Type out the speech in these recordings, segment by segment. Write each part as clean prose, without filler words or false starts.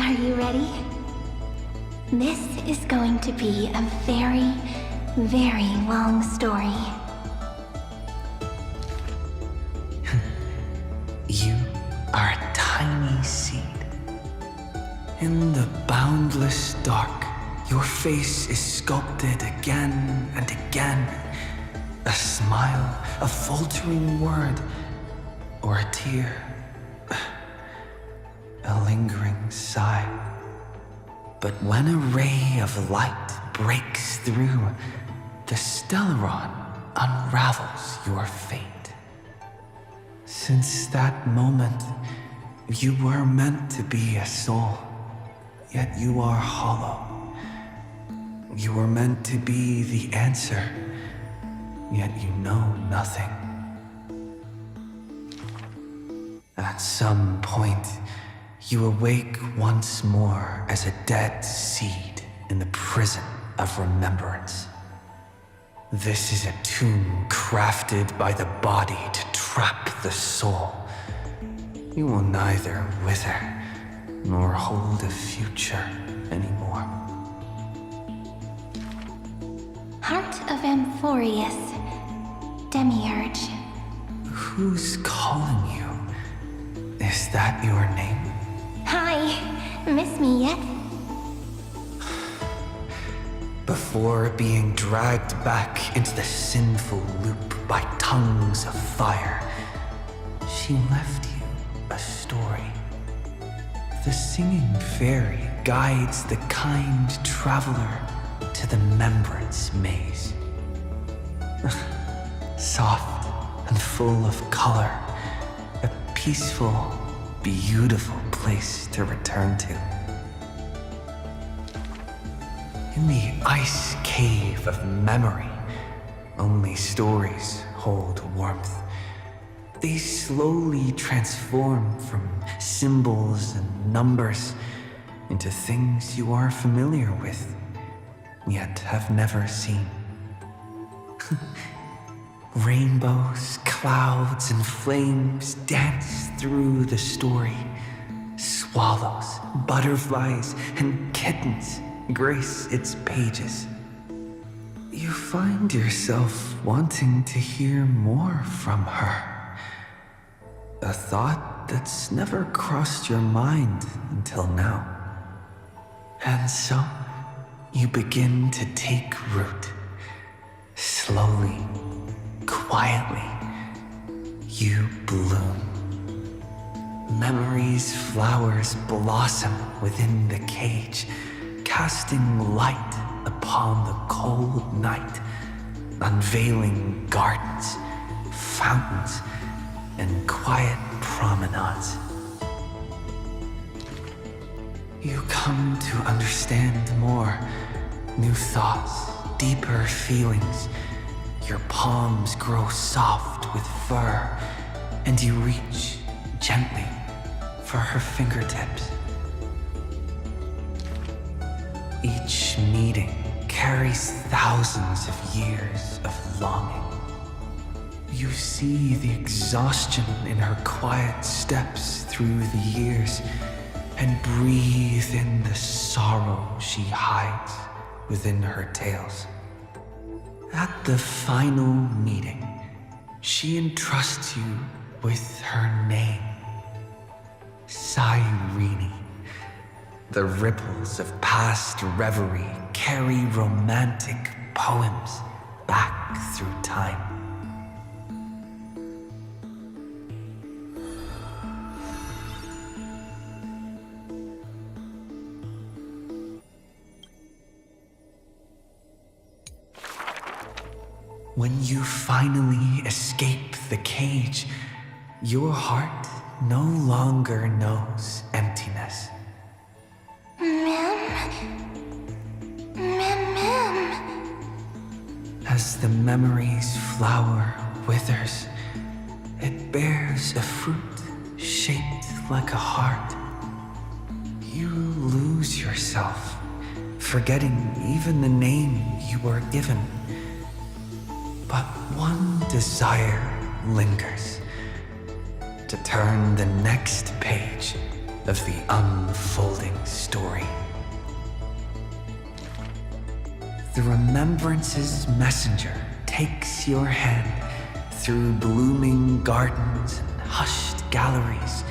Are you ready? This is going to be a very, very long story. You are a tiny seed. In the boundless dark, your face is sculpted again and again. A smile, a faltering word, or a tear. A lingering sigh. But when a ray of light breaks through, the Stellaron unravels your fate. Since that moment, you were meant to be a soul, yet you are hollow. You were meant to be the answer, yet you know nothing. At some point, you awake once more as a dead seed in the prison of remembrance. This is a tomb crafted by the body to trap the soul. You will neither wither nor hold a future anymore. Heart of Amphoreus, Demiurge. Who's calling you? Is that your name? Hi, miss me yet? Before being dragged back into the sinful loop by tongues of fire, she left you a story. The singing fairy guides the kind traveler to the Remembrance Maze. Soft and full of color, a peaceful, beautiful place to return to. In the ice cave of memory, Only stories hold warmth. They slowly transform from symbols and numbers into things you are familiar with, yet have never seen. Rainbows, clouds, and flames dance through the story. Swallows, butterflies, and kittens grace its pages. You find yourself wanting to hear more from her. A thought that's never crossed your mind until now. And so, you begin to take root. Slowly, quietly, you bloom. Memory's flowers blossom within the cage, casting light upon the cold night, unveiling gardens, fountains, and quiet promenades. You come to understand more, new thoughts, deeper feelings. Your palms grow soft with fur, and you reach gently for her fingertips. Each meeting carries thousands of years of longing. You see the exhaustion in her quiet steps through the years, and breathe in the sorrow she hides within her tales. At the final meeting, she entrusts you with her name, Cyrene. The ripples of past reverie carry romantic poems back through time. When you finally escape the cage, your heart no longer knows emptiness. As the memory's flower withers, it bears a fruit shaped like a heart. You lose yourself, forgetting even the name you were given. But one desire lingers, to turn the next page of the unfolding story. The remembrance's messenger takes your hand through blooming gardens and hushed galleries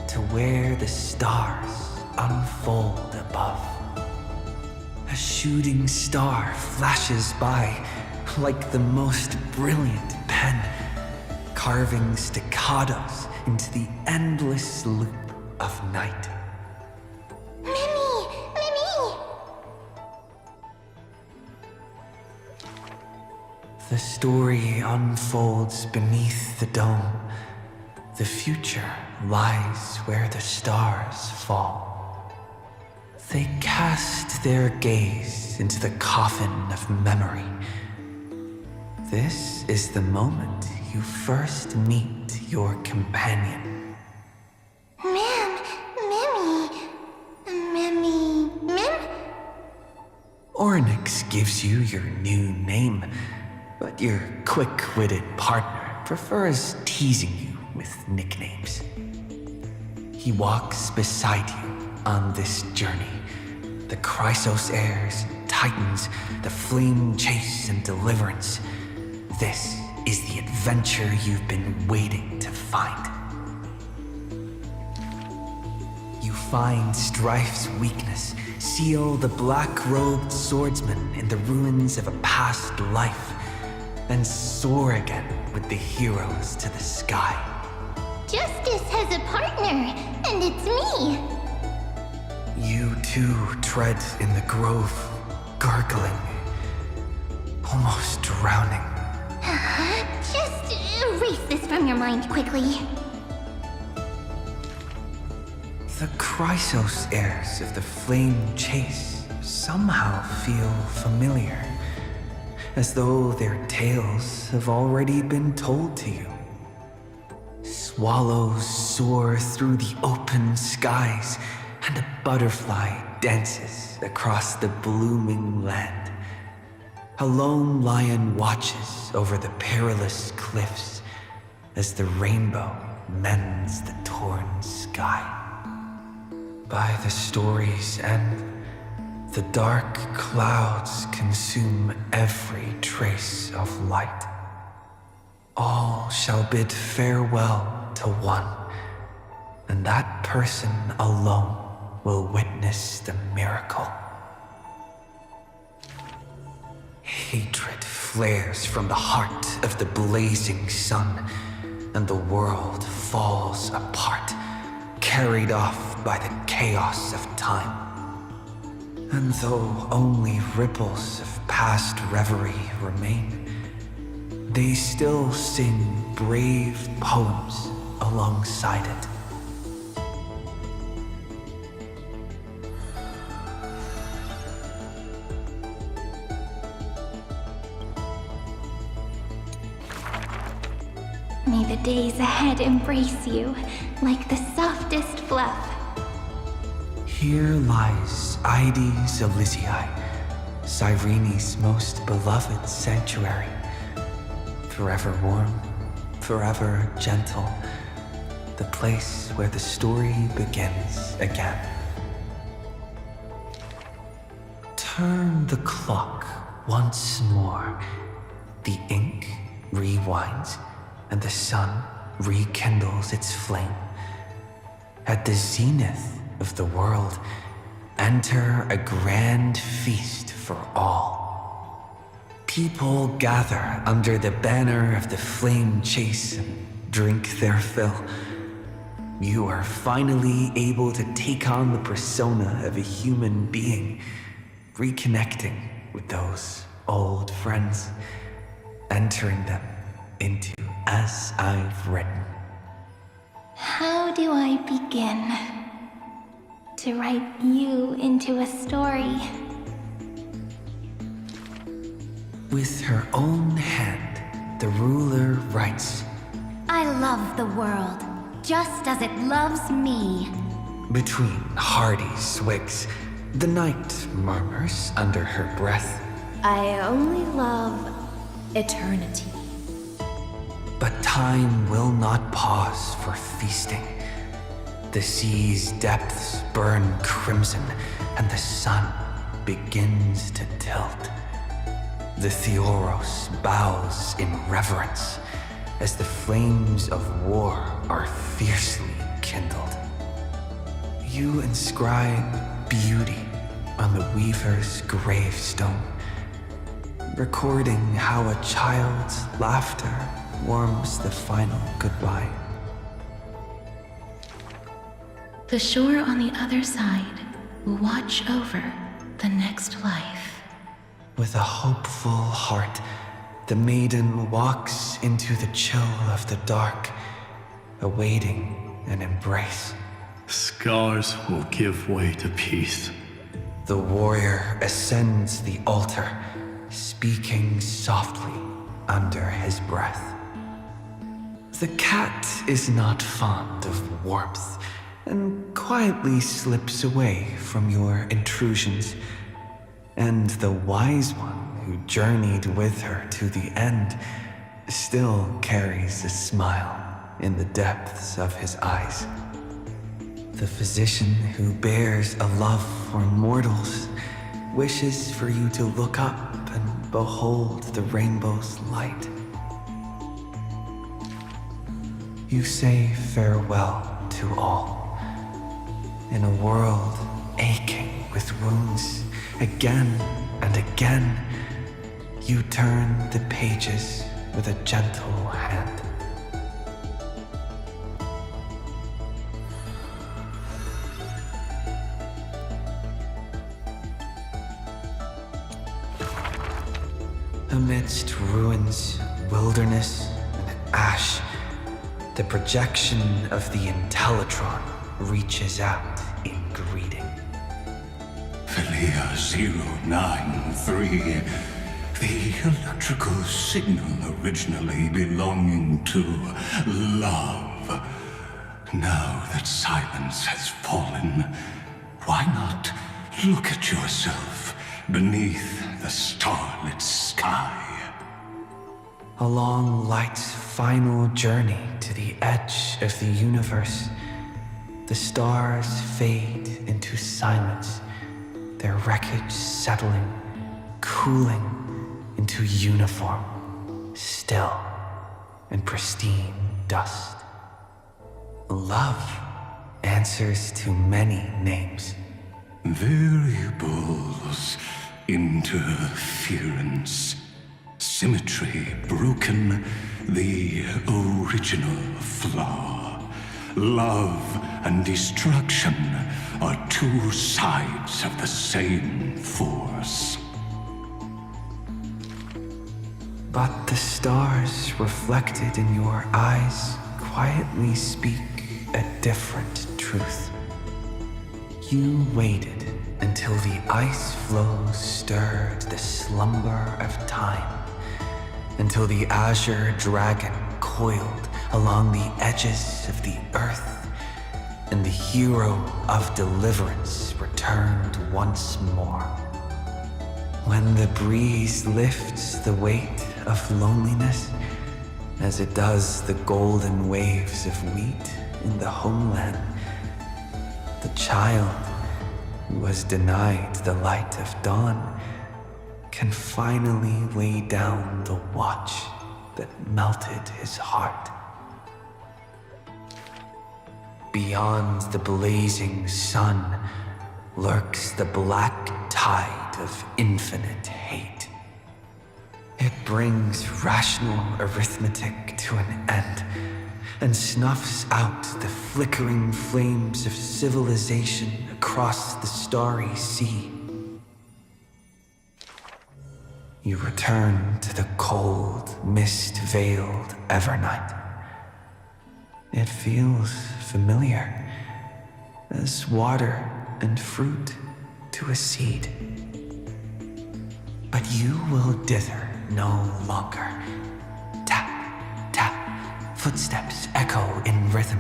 to where the stars unfold above. A shooting star flashes by like the most brilliant pen, carving staccatos into the endless loop of night. Mimi! The story unfolds beneath the dome. The future lies where the stars fall. They cast their gaze into the coffin of memory. This is the moment you first meet your companion. Mim? Ornyx gives you your new name, but your quick-witted partner prefers teasing you with nicknames. He walks beside you on this journey. The Chrysos heirs, Titans, the flame chase and deliverance. This is the adventure you've been waiting to find. You find Strife's weakness, seal the black-robed swordsman in the ruins of a past life, and soar again with the heroes to the sky. Justice has a partner, and it's me! You too tread in the grove, gargling, almost drowning. Just erase this from your mind quickly. The Chrysos heirs of the flame chase somehow feel familiar. as though their tales have already been told to you. Swallows soar through the open skies, and a butterfly dances across the blooming land. A lone lion watches over the perilous cliffs as the rainbow mends the torn sky. By the story's end, the dark clouds consume every trace of light. All shall bid farewell to one, and that person alone will witness the miracle. Hatred flares from the heart of the blazing sun, and the world falls apart, carried off by the chaos of time. And though only ripples of past reverie remain, they still sing brave poems alongside it. May the days ahead embrace you like the softest fluff. Here lies Ides Elysiae, Cyrene's most beloved sanctuary. Forever warm, forever gentle, the place where the story begins again. Turn the clock once more. The ink rewinds, and the sun rekindles its flame. At the zenith of the world, enter a grand feast for all. People gather under the banner of the flame chase and drink their fill. You are finally able to take on the persona of a human being, reconnecting with those old friends, entering them into As I've Written. How do I begin to write you into a story? With her own hand, the ruler writes, I love the world, just as it loves me. Between hearty swigs, the knight murmurs under her breath, I only love eternity. but time will not pause for feasting. The sea's depths burn crimson, and the sun begins to tilt. The Theoros bows in reverence as the flames of war are fiercely kindled. You inscribe beauty on the weaver's gravestone, recording how a child's laughter warms the final goodbye. The shore on the other side will watch over the next life. With a hopeful heart, the maiden walks into the chill of the dark, awaiting an embrace. Scars will give way to peace. The warrior ascends the altar, speaking softly under his breath. The cat is not fond of warmth and quietly slips away from your intrusions. And the wise one who journeyed with her to the end still carries a smile in the depths of his eyes. The physician who bears a love for mortals wishes for you to look up and behold the rainbow's light. You say farewell to all, in a world aching with wounds. Again and again, you turn the pages with a gentle hand. Amidst ruins, wilderness, and ash, the projection of the Intellitron reaches out in greeting. Felia 093, The electrical signal originally belonging to love. Now that silence has fallen, why not look at yourself beneath the starlit sky? Along light's final journey to the edge of the universe, the stars fade into silence, their wreckage settling, cooling into uniform, still and pristine dust. Love answers to many names. Variables, interference, symmetry broken, the original flaw. Love and destruction are two sides of the same force. But the stars reflected in your eyes quietly speak a different truth. You waited until the ice flows stirred the slumber of time, until the azure dragon coiled along the edges of the earth, and the hero of deliverance returned once more. When the breeze lifts the weight of loneliness, as it does the golden waves of wheat in the homeland, the child who was denied the light of dawn can finally lay down the watch that melted his heart. Beyond the blazing sun lurks the black tide of infinite hate. It brings rational arithmetic to an end and snuffs out the flickering flames of civilization across the starry sea. You return to the cold, mist-veiled Evernight. It feels familiar, as water and fruit to a seed. But you will dither no longer. Tap, tap, footsteps echo in rhythm.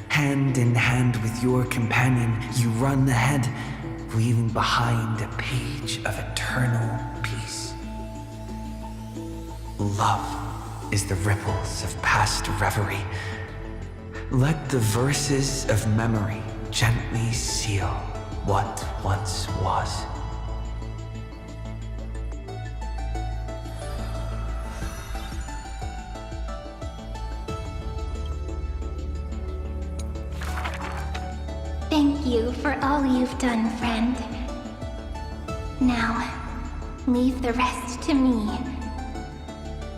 Hand in hand with your companion, you run ahead, leaving behind a page of eternal peace. Love is the ripples of past reverie. Let the verses of memory gently seal what once was. Thank you for all you've done, friend. Now, leave the rest to me.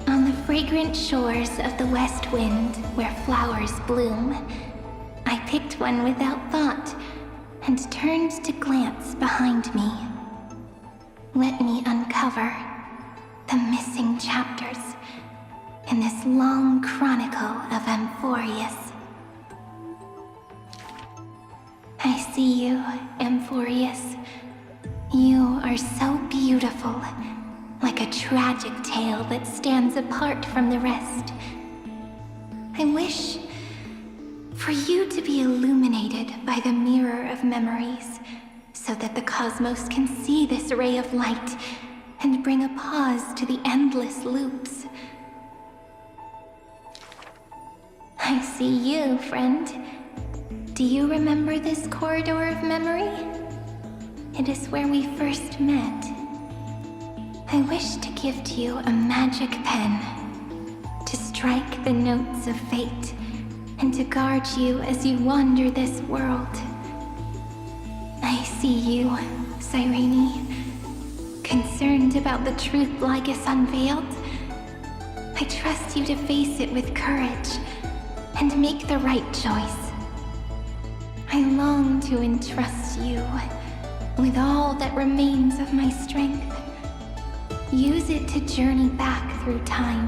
On the fragrant shores of the west wind, where flowers bloom, I picked one without thought and turned to glance behind me. Let me uncover the missing chapters in this long chronicle of Amphoreus. I see you, Amphoreus. You are so beautiful, like a tragic tale that stands apart from the rest. I wish for you to be illuminated by the mirror of memories, so that the cosmos can see this ray of light and bring a pause to the endless loops. I see you, friend. Do you remember this corridor of memory? It is where we first met. I wish to give to you a magic pen, to strike the notes of fate, and to guard you as you wander this world. I see you, Cyrene, concerned about the truth Lycus unveiled. I trust you to face it with courage and make the right choice. I long to entrust you with all that remains of my strength. Use it to journey back through time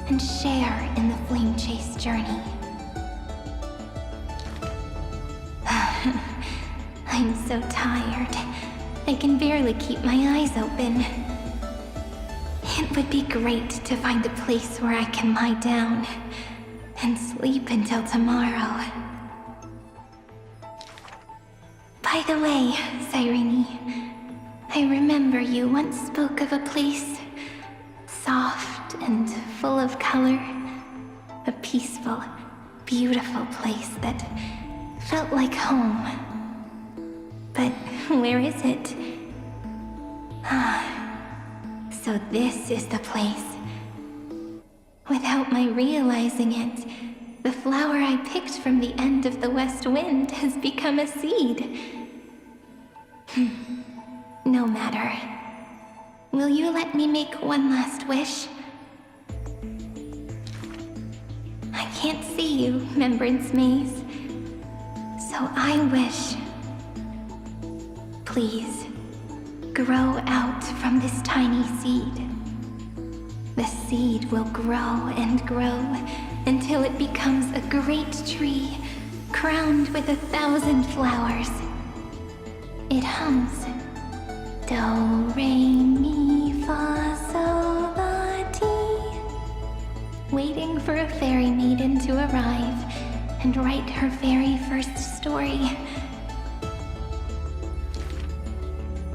and share in the flame chase journey. I'm so tired. I can barely keep my eyes open. It would be great to find a place where I can lie down and sleep until tomorrow. By the way, Cyrene, I remember you once spoke of a place soft and full of color. A peaceful, beautiful place that felt like home. But where is it? So this is the place. Without my realizing it, the flower I picked from the end of the west wind has become a seed. No matter. Will you let me make one last wish? I can't see you, Remembrance Maze. So I wish... Please, grow out from this tiny seed. The seed will grow and grow until it becomes a great tree crowned with 1,000 flowers. It hums. Do, re, mi, fa, sol, la, ti. Waiting for a fairy maiden to arrive and write her very first story.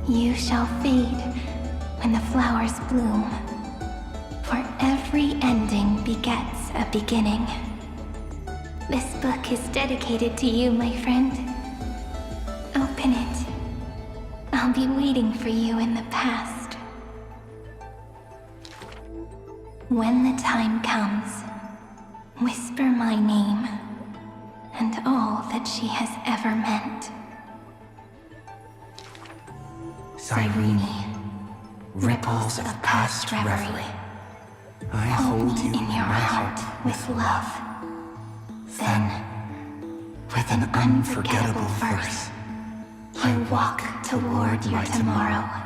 You shall fade when the flowers bloom, for every ending begets a beginning. This book is dedicated to you, my friend. Open it. I'll be waiting for you in the past. When the time comes, whisper my name and all that she has ever meant. Cyrene, ripples of past reverie, I hold you in your heart with love. Then, with an unforgettable verse, You walk toward your tomorrow.